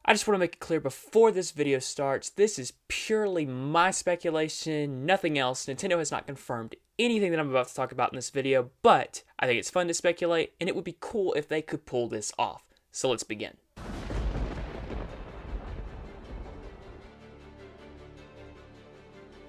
I just want to make it clear before this video starts, this is purely my speculation, nothing else. Nintendo has not confirmed anything that I'm about to talk about in this video, but I think it's fun to speculate, and it would be cool if they could pull this off. So let's begin.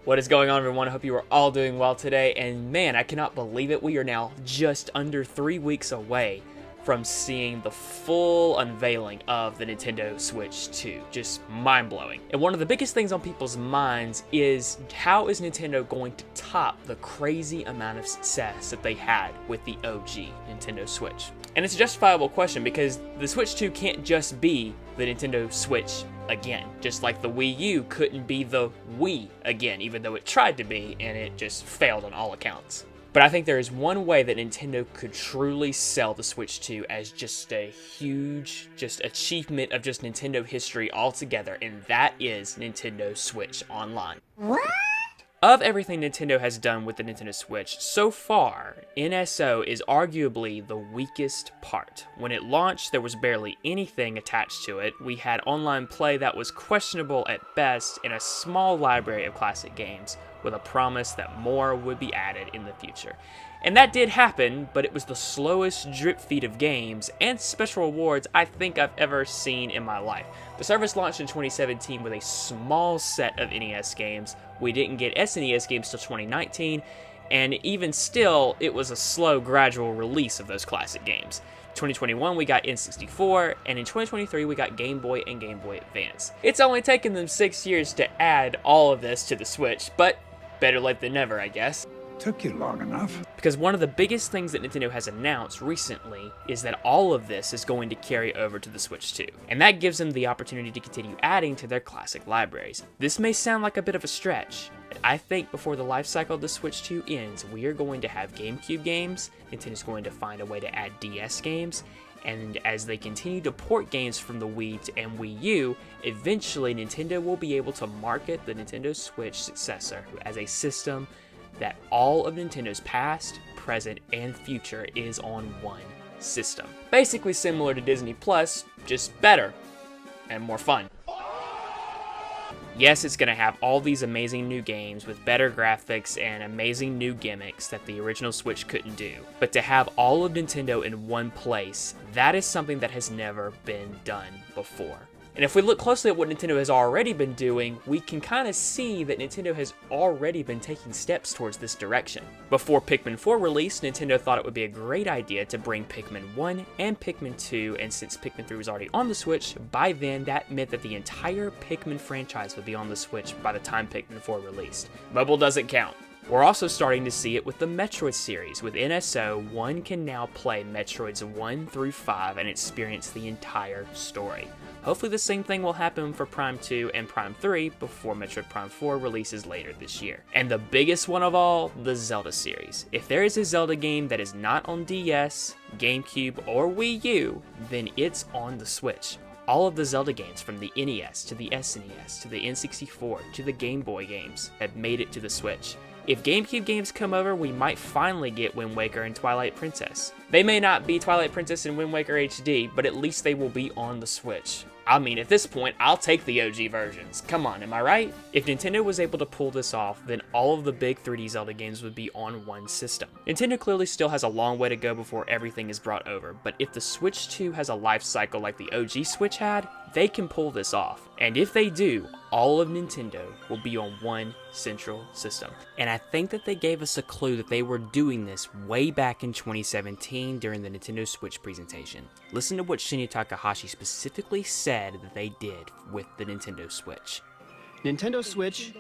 What is going on, everyone? I hope you are all doing well today, and man, I cannot believe it. We are now just under 3 weeks away from seeing the full unveiling of the Nintendo Switch 2. Just mind-blowing. And one of the biggest things on people's minds is how is Nintendo going to top the crazy amount of success that they had with the OG Nintendo Switch? And it's a justifiable question because the Switch 2 can't just be the Nintendo Switch again, just like the Wii U couldn't be the Wii again, even though it tried to be and it just failed on all accounts. But I think there is one way that Nintendo could truly sell the Switch 2 as just a huge achievement of just Nintendo history altogether, and that is Nintendo Switch Online. What? Of everything Nintendo has done with the Nintendo Switch, so far, NSO is arguably the weakest part. When it launched, there was barely anything attached to it. We had online play that was questionable at best, and a small library of classic games, with a promise that more would be added in the future. And that did happen, but it was the slowest drip feed of games and special rewards I think I've ever seen in my life. The service launched in 2017 with a small set of NES games. We didn't get SNES games till 2019, and even still, it was a slow, gradual release of those classic games. 2021 we got N64, and in 2023 we got Game Boy and Game Boy Advance. It's only taken them 6 years to add all of this to the Switch, but better late than never, I guess. Took you long enough. Because one of the biggest things that Nintendo has announced recently is that all of this is going to carry over to the Switch 2. And that gives them the opportunity to continue adding to their classic libraries. This may sound like a bit of a stretch, but I think before the life cycle of the Switch 2 ends, we are going to have GameCube games, Nintendo's going to find a way to add DS games, and as they continue to port games from the Wii and Wii U, eventually Nintendo will be able to market the Nintendo Switch successor as a system that all of Nintendo's past, present, and future is on one system. Basically similar to Disney Plus, just better and more fun. Yes, it's going to have all these amazing new games with better graphics and amazing new gimmicks that the original Switch couldn't do. But to have all of Nintendo in one place, that is something that has never been done before. And if we look closely at what Nintendo has already been doing, we can kind of see that Nintendo has already been taking steps towards this direction. Before Pikmin 4 released, Nintendo thought it would be a great idea to bring Pikmin 1 and Pikmin 2, and since Pikmin 3 was already on the Switch, by then that meant that the entire Pikmin franchise would be on the Switch by the time Pikmin 4 released. Mobile doesn't count. We're also starting to see it with the Metroid series. With NSO, one can now play Metroids 1 through 5 and experience the entire story. Hopefully the same thing will happen for Prime 2 and Prime 3 before Metroid Prime 4 releases later this year. And the biggest one of all, the Zelda series. If there is a Zelda game that is not on DS, GameCube, or Wii U, then it's on the Switch. All of the Zelda games from the NES to the SNES to the N64 to the Game Boy games have made it to the Switch. If GameCube games come over, we might finally get Wind Waker and Twilight Princess. They may not be Twilight Princess and Wind Waker HD, but at least they will be on the Switch. I mean, at this point, I'll take the OG versions. Come on, am I right? If Nintendo was able to pull this off, then all of the big 3D Zelda games would be on one system. Nintendo clearly still has a long way to go before everything is brought over, but if the Switch 2 has a life cycle like the OG Switch had, they can pull this off. And if they do, all of Nintendo will be on one central system. And I think that they gave us a clue that they were doing this way back in 2017 during the Nintendo Switch presentation. Listen to what Shinya Takahashi specifically said that they did with the Nintendo Switch. Nintendo Switch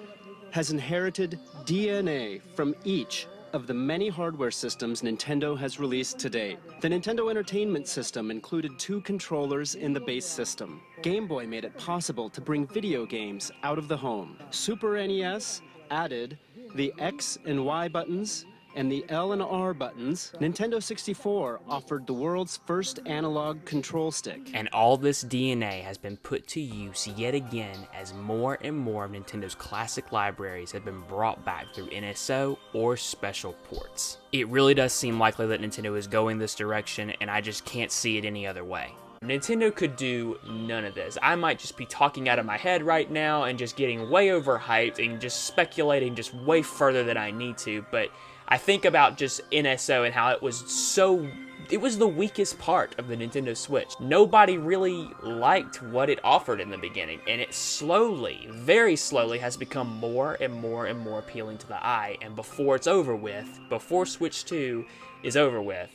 has inherited DNA from each of the many hardware systems Nintendo has released to date. The Nintendo Entertainment System included 2 controllers in the base system. Game Boy made it possible to bring video games out of the home. Super NES added the X and Y buttons and the L and R buttons. Nintendo 64 offered the world's first analog control stick. And all this DNA has been put to use yet again as more and more of Nintendo's classic libraries have been brought back through NSO or special ports. It really does seem likely that Nintendo is going this direction, and I just can't see it any other way. Nintendo could do none of this. I might just be talking out of my head right now and just getting way overhyped and just speculating just way further than I need to, but I think about just NSO and how it was the weakest part of the Nintendo Switch. Nobody really liked what it offered in the beginning, and it slowly, very slowly, has become more and more and more appealing to the eye, and before it's over with, before Switch 2 is over with,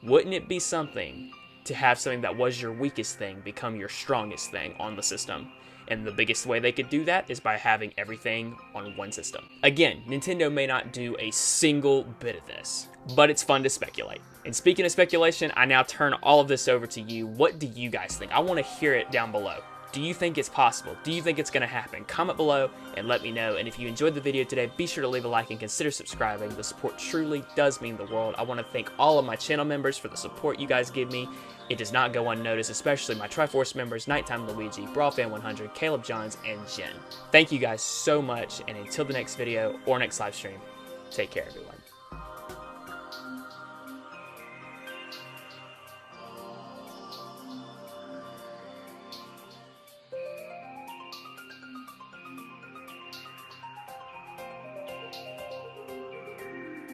wouldn't it be something to have something that was your weakest thing become your strongest thing on the system? And the biggest way they could do that is by having everything on one system. Again, Nintendo may not do a single bit of this, but it's fun to speculate. And speaking of speculation, I now turn all of this over to you. What do you guys think? I want to hear it down below. Do you think it's possible? Do you think it's going to happen? Comment below and let me know. And if you enjoyed the video today, be sure to leave a like and consider subscribing. The support truly does mean the world. I want to thank all of my channel members for the support you guys give me. It does not go unnoticed, especially my Triforce members, Nighttime Luigi, BrawlFan100, Caleb Johns, and Jen. Thank you guys so much, and until the next video or next live stream, take care, everyone.